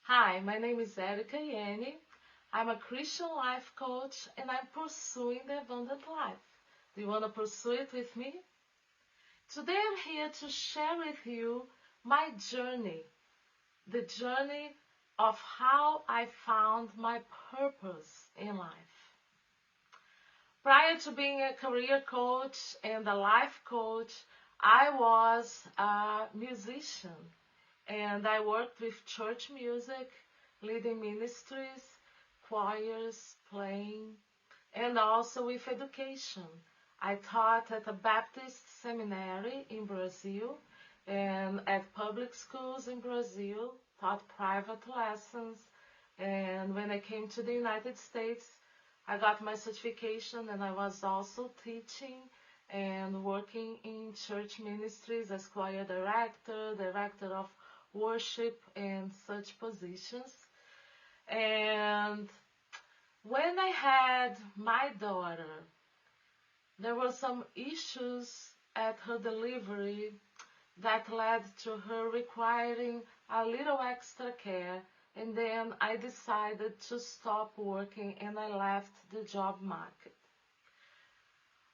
Hi, my name is Yanney. I'm a Christian life coach and I'm pursuing the abundant life. Do you want to pursue it with me? Today I'm here to share with you my journey, the journey of how I found my purpose in life. Prior to being a career coach and a life coach, I was a musician and I worked with church music, leading ministries, choirs, playing, and also with education. I taught at a Baptist seminary in Brazil and at public schools in Brazil, taught private lessons, and when I came to the United States, I got my certification and I was also teaching and working in church ministries as choir director, director of worship, and such positions. And when I had my daughter, there were some issues at her delivery that led to her requiring a little extra care. And then I decided to stop working and I left the job market.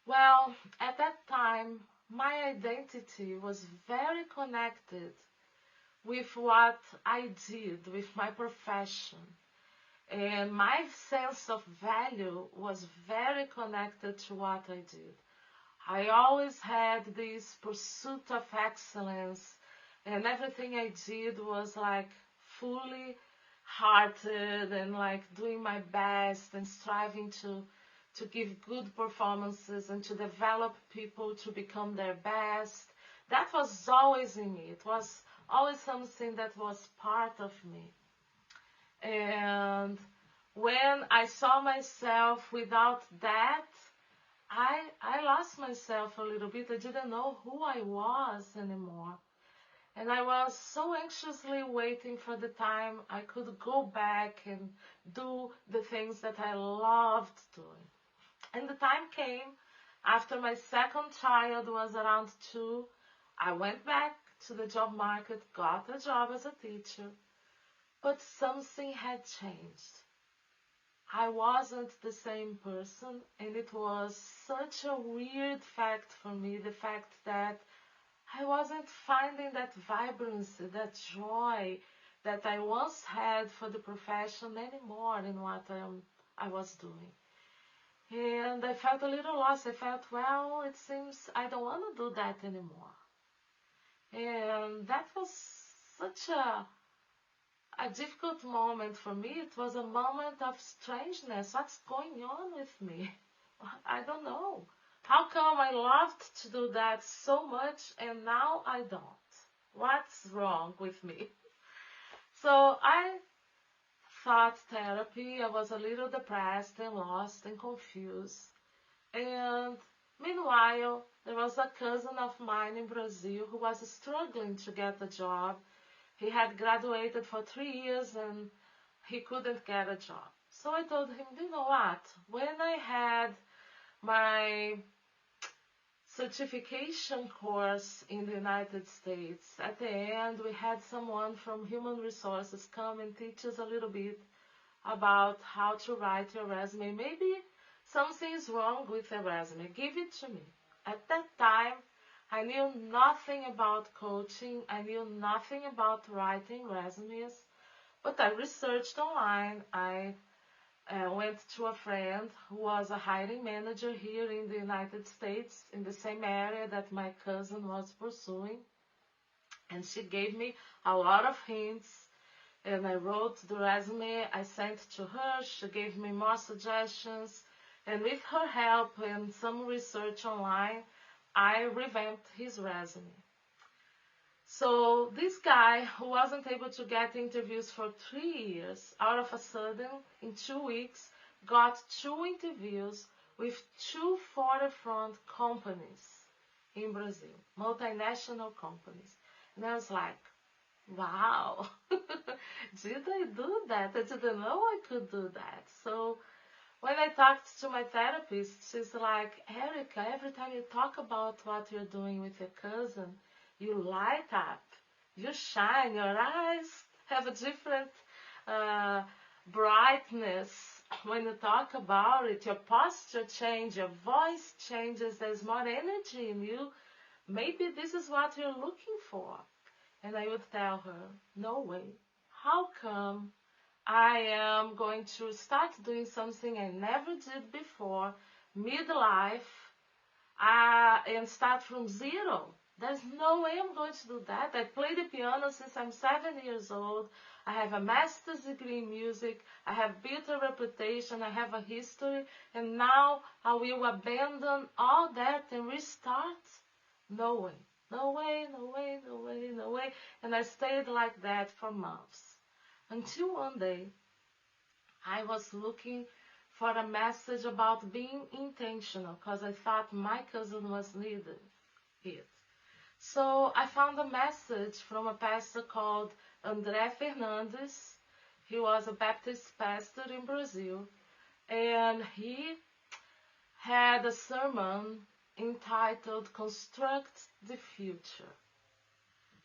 Well, at that time, my identity was very connected with what I did, with my profession. And my sense of value was very connected to what I did. I always had this pursuit of excellence, and everything I did was like fully hearted and like doing my best and striving to give good performances and to develop people to become their best. That was always in me. It was always something that was part of me. And when I saw myself without that, I lost myself a little bit. I didn't know who I was anymore. And I was so anxiously waiting for the time I could go back and do the things that I loved doing. And the time came after my second child was around 2. I went back to the job market, got a job as a teacher, but something had changed. I wasn't the same person, and it was such a weird fact for me, the fact that I wasn't finding that vibrancy, that joy that I once had for the profession anymore in what I was doing. And I felt a little lost. I felt, well, it seems I don't want to do that anymore. And that was such a difficult moment for me. It was a moment of strangeness. What's going on with me? I don't know. How come I loved to do that so much and now I don't? What's wrong with me? So I thought therapy. I was a little depressed and lost and confused. And meanwhile, there was a cousin of mine in Brazil who was struggling to get a job. He had graduated for 3 years and he couldn't get a job. So I told him, you know what? When I had my certification course in the United States, at the end we had someone from Human Resources come and teach us a little bit about how to write your resume. Maybe something is wrong with the resume. Give it to me. At that time, I knew nothing about coaching. I knew nothing about writing resumes. But I researched online. I went to a friend who was a hiring manager here in the United States in the same area that my cousin was pursuing. And she gave me a lot of hints. And I wrote the resume I sent to her. She gave me more suggestions. And with her help and some research online, I revamped his resume. So this guy who wasn't able to get interviews for 3 years, out of a sudden, in 2 weeks, got 2 interviews with 2 forefront companies in Brazil, multinational companies. And I was like, wow, did I do that? I didn't know I could do that. So when I talked to my therapist, she's like, Erica, every time you talk about what you're doing with your cousin, you light up, you shine, your eyes have a different uh, brightness. When you talk about it, your posture changes, your voice changes, there's more energy in you. Maybe this is what you're looking for. And I would tell her, no way. How come I am going to start doing something I never did before, midlife, and start from zero? There's no way I'm going to do that. I play the piano since I'm 7 years old. I have a master's degree in music. I have built a reputation. I have a history. And now I will abandon all that and restart? No way. No way, no way, no way, no way. And I stayed like that for months. Until one day, I was looking for a message about being intentional because I thought my cousin was needed it. So I found a message from a pastor called André Fernandes. He was a Baptist pastor in Brazil, and he had a sermon entitled Construct the Future.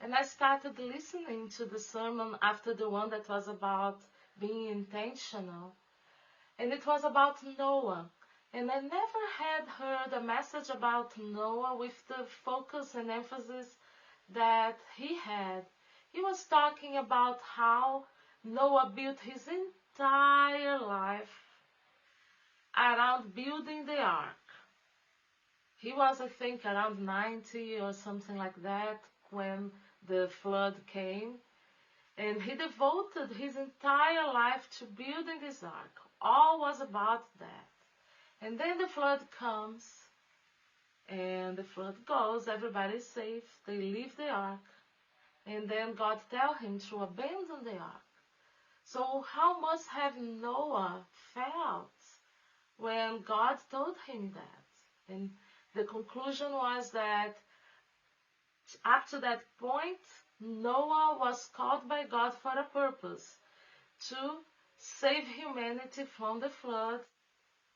And I started listening to the sermon after the one that was about being intentional. And it was about Noah. And I never had heard a message about Noah with the focus and emphasis that he had. He was talking about how Noah built his entire life around building the ark. He was, I think, around 90 or something like that when the flood came. And he devoted his entire life to building this ark. All was about that. And then the flood comes, and the flood goes, everybody's safe, they leave the ark, and then God tells him to abandon the ark. So how must have Noah felt when God told him that? And the conclusion was that up to that point, Noah was called by God for a purpose, to save humanity from the flood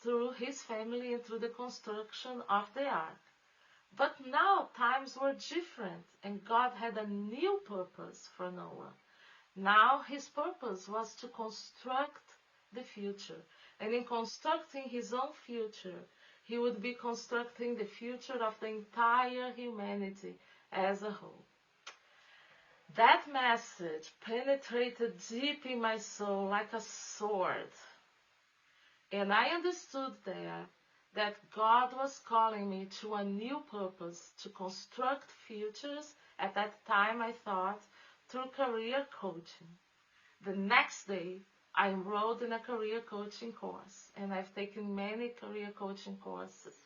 through his family and through the construction of the ark. But now times were different, and God had a new purpose for Noah. Now his purpose was to construct the future. And in constructing his own future, he would be constructing the future of the entire humanity as a whole. That message penetrated deep in my soul like a sword. And I understood there that God was calling me to a new purpose, to construct futures, at that time I thought, through career coaching. The next day, I enrolled in a career coaching course, and I've taken many career coaching courses.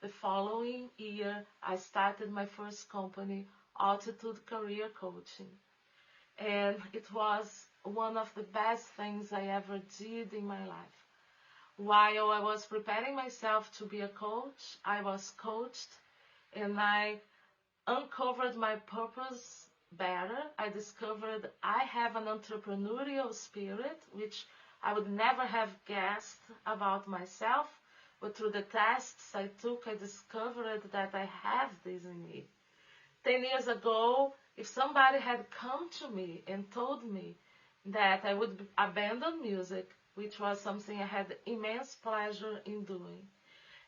The following year, I started my first company, Altitude Career Coaching. And it was one of the best things I ever did in my life. While I was preparing myself to be a coach, I was coached, and I uncovered my purpose better. I discovered I have an entrepreneurial spirit, which I would never have guessed about myself. But through the tests I took, I discovered that I have this in me. 10 years ago, if somebody had come to me and told me that I would abandon music, which was something I had immense pleasure in doing,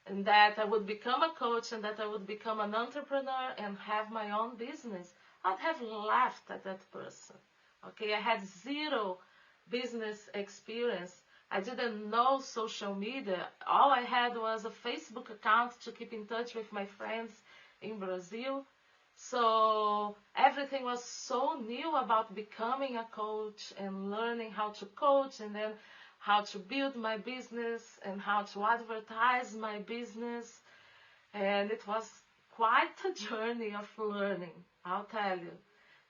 and that I would become a coach and that I would become an entrepreneur and have my own business, I'd have laughed at that person. Okay, I had zero business experience. I didn't know social media. All I had was a Facebook account to keep in touch with my friends in Brazil. So everything was so new about becoming a coach and learning how to coach, and then how to build my business and how to advertise my business. And it was quite a journey of learning, I'll tell you.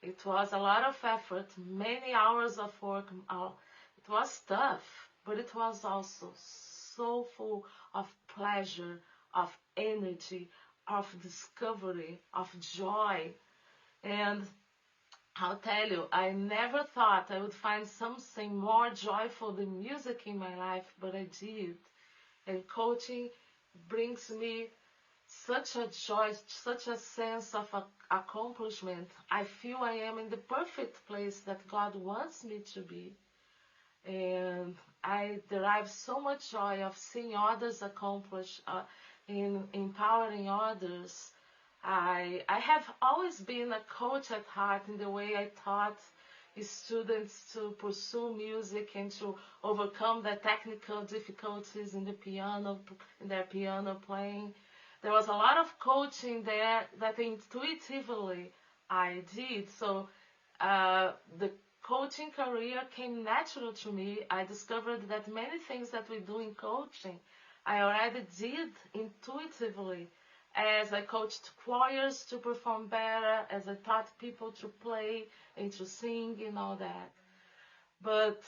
It was a lot of effort, many hours of work. It was tough, but it was also so full of pleasure, of energy, of discovery, of joy. And I'll tell you, I never thought I would find something more joyful than music in my life, but I did. And coaching brings me such a joy, such a sense of accomplishment. I feel I am in the perfect place that God wants me to be. and I derive so much joy of seeing others accomplish, in empowering others. I have always been a coach at heart in the way I taught students to pursue music and to overcome the technical difficulties in their piano playing. There was a lot of coaching there that intuitively I did. So the coaching career came natural to me. I discovered that many things that we do in coaching, I already did intuitively, as I coached choirs to perform better, as I taught people to play and to sing and all that. But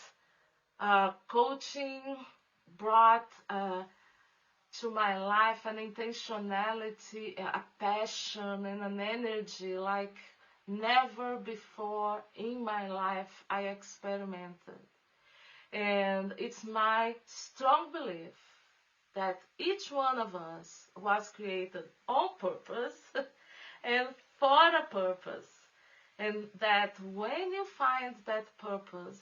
coaching brought to my life an intentionality, a passion, and an energy like never before in my life I experimented. And it's my strong belief that each one of us was created on purpose and for a purpose. And that when you find that purpose,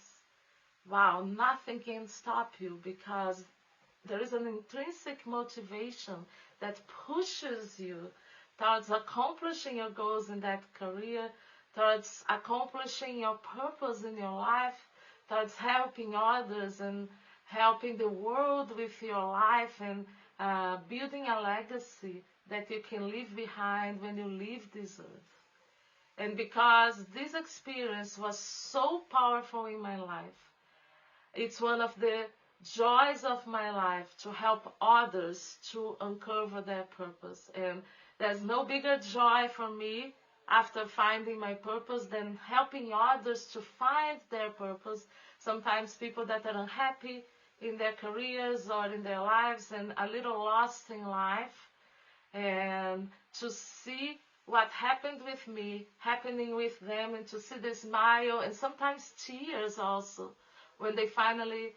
wow, nothing can stop you, because there is an intrinsic motivation that pushes you towards accomplishing your goals in that career, towards accomplishing your purpose in your life, towards helping others and helping the world with your life, and building a legacy that you can leave behind when you leave this earth. And because this experience was so powerful in my life, it's one of the joys of my life to help others to uncover their purpose. And there's no bigger joy for me after finding my purpose than helping others to find their purpose. Sometimes people that are unhappy in their careers or in their lives and a little lost in life, and to see what happened with me happening with them, and to see the smile and sometimes tears also when they finally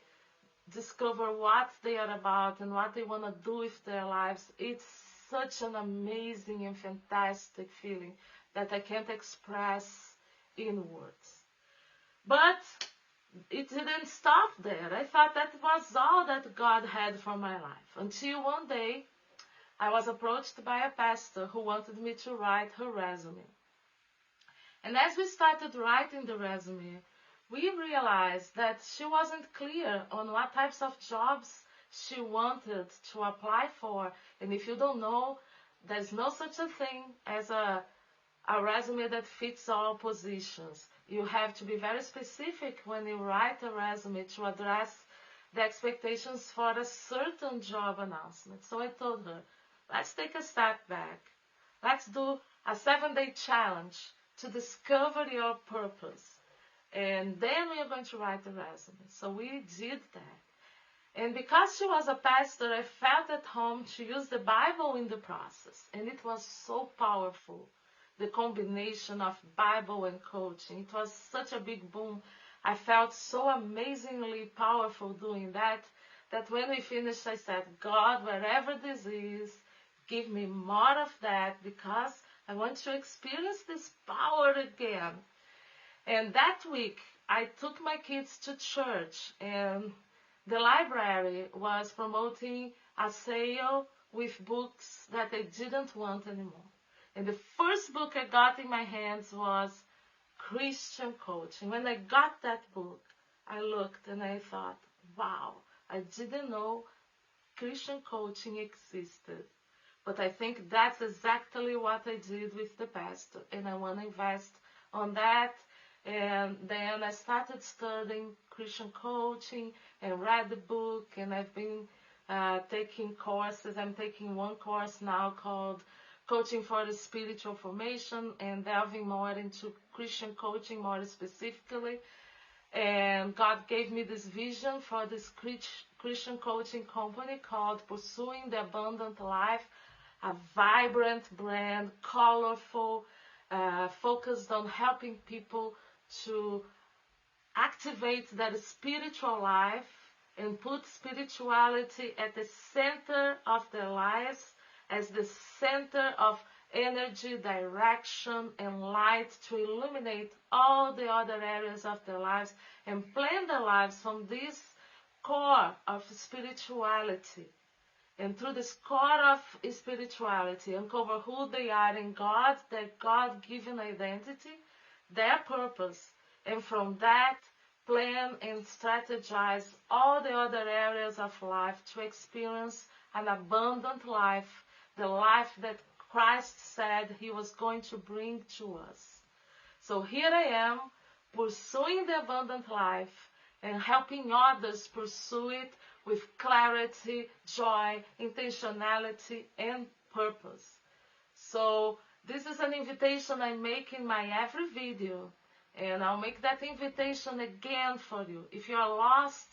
discover what they are about and what they want to do with their lives. It's such an amazing and fantastic feeling that I can't express in words. But it didn't stop there. I thought that was all that God had for my life, until one day I was approached by a pastor who wanted me to write her resume. And as we started writing the resume, we realized that she wasn't clear on what types of jobs she wanted to apply for. And if you don't know, there's no such a thing as a resume that fits all positions. You have to be very specific when you write a resume to address the expectations for a certain job announcement. So I told her, let's take a step back. Let's do a 7-day challenge to discover your purpose. And then we are going to write the resume. So we did that. And because she was a pastor, I felt at home to use the Bible in the process. And it was so powerful, the combination of Bible and coaching. It was such a big boom. I felt so amazingly powerful doing that, that when we finished, I said, God, wherever this is, give me more of that, because I want to experience this power again. And that week, I took my kids to church, and the library was promoting a sale with books that I didn't want anymore. And the first book I got in my hands was Christian Coaching. When I got that book, I looked and I thought, wow, I didn't know Christian coaching existed. But I think that's exactly what I did with the pastor, and I want to invest on that. And then I started studying Christian coaching and read the book, and I've been taking courses. I'm taking one course now called Coaching for the Spiritual Formation, and delving more into Christian coaching more specifically. And God gave me this vision for this Christian coaching company called Pursuing the Abundant Life, a vibrant brand, colorful, focused on helping people to activate their spiritual life and put spirituality at the center of their lives, as the center of energy, direction, and light to illuminate all the other areas of their lives and plan their lives from this core of spirituality. And through this core of spirituality, uncover who they are in God, their God-given identity, their purpose. And from that, plan and strategize all the other areas of life to experience an abundant life, the life that Christ said he was going to bring to us. So here I am, pursuing the abundant life and helping others pursue it with clarity, joy, intentionality, and purpose. So this is an invitation I make in my every video, and I'll make that invitation again for you. If you are lost,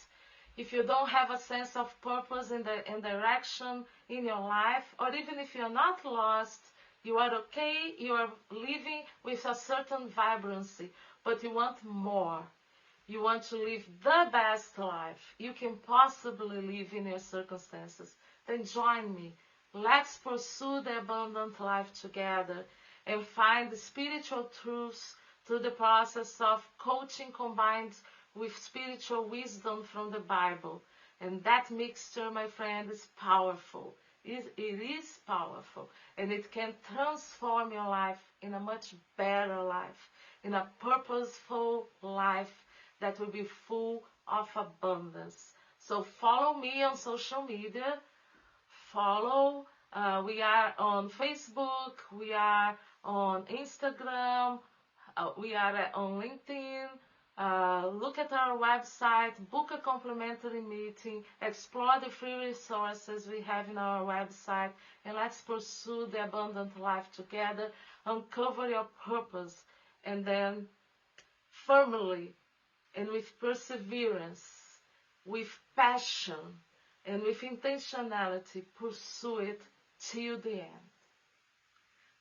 if you don't have a sense of purpose and direction in your life, or even if you're not lost, you are okay, you are living with a certain vibrancy, but you want more. You want to live the best life you can possibly live in your circumstances, then join me. Let's pursue the abundant life together and find the spiritual truths through the process of coaching combined with spiritual wisdom from the Bible. And that mixture, my friend, is powerful. It is powerful. And it can transform your life in a much better life, in a purposeful life that will be full of abundance. So follow me on social media. We are on Facebook, we are on Instagram, we are on LinkedIn. Look at our website, book a complimentary meeting, explore the free resources we have in our website, and let's pursue the abundant life together, uncover your purpose, and then firmly and with perseverance, with passion, and with intentionality, pursue it till the end.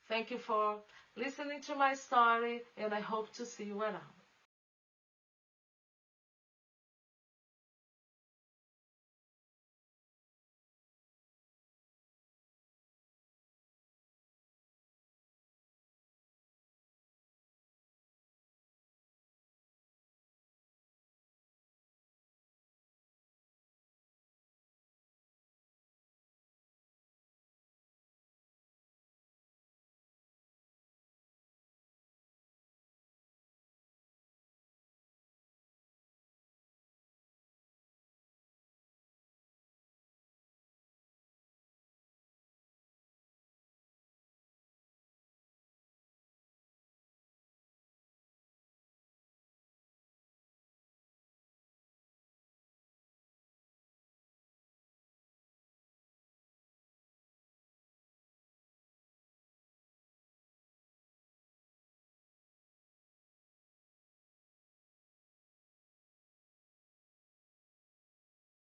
Thank you for listening to my story, and I hope to see you around.